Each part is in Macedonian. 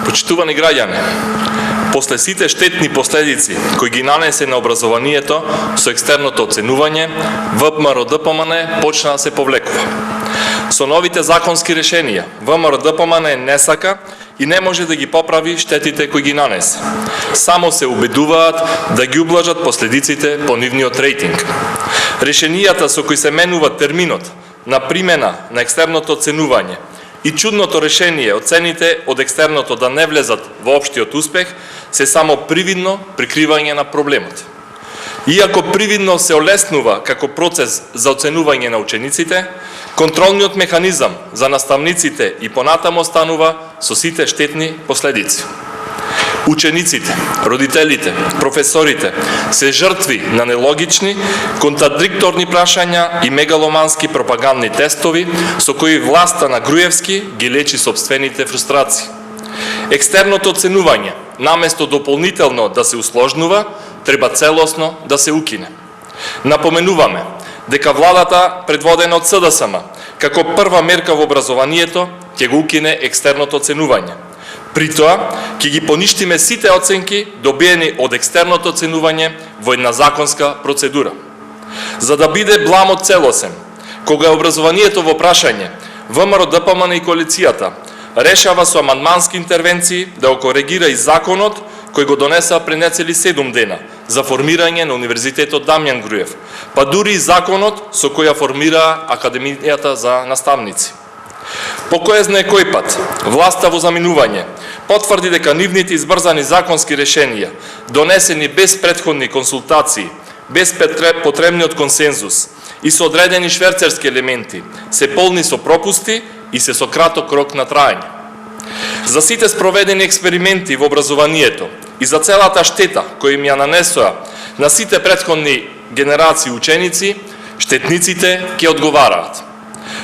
Почитувани граѓани, после сите штетни последици кои ги нанесе на образованието со екстерното оценување, ВМРО-ДПМН почна да се повлекува. Со новите законски решенија, ВМРО-ДПМН не сака и не може да ги поправи штетите кои ги нанесе. Само се убедуваат да ги ублажат последиците по нивниот рейтинг. Решенијата со кои се менува терминот на примена на екстерното оценување и чудното решение оцените од екстерното да не влезат во општиот успех се само привидно прикривање на проблемот. Иако привидно се олеснува како процес за оценување на учениците, контролниот механизам за наставниците и понатамо останува со сите штетни последици. Учениците, родителите, професорите се жртви на нелогични, контрадикторни прашања и мегаломански пропагандни тестови со кои власта на Груевски ги лечи собствените фрустрации. Екстерното оценување, наместо дополнително да се усложнува, треба целосно да се укине. Напоменуваме дека владата, предводена од СДСМ, како прва мерка во образованието, ќе го укине екстерното оценување. При тоа, ќе ги поништиме сите оценки добиени од екстерното оценување во една законска процедура. За да биде бламот целосен, кога е образованието во прашање, ВМРО-ДПМН и коалицијата решава со амандмански интервенции да го коригира и законот кој го донеса пред нецели 7 дена за формирање на Универзитетот Дамјан Груев, па дури и законот со кој ја формира Академијата за наставници. По кој знае кој пат, власта во заминување потврди дека нивните избрзани законски решенија, донесени без претходни консултации, без потребниот консензус и со одредени шверцерски елементи, се полни со пропусти и се со краток рок на траење. За сите спроведени експерименти во образованието и за целата штета која им ја нанесоа на сите претходни генерации ученици, штетниците ќе одговараат.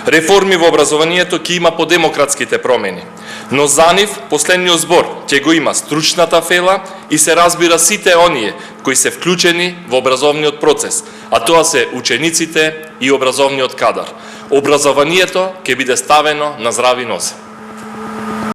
Реформи во образованието ќе има по демократските промени, но за нив последниот збор ќе го има стручната фела и се разбира сите оние кои се вклучени во образовниот процес, а тоа се учениците и образовниот кадар. Образованието ќе биде ставено на здрави нозе.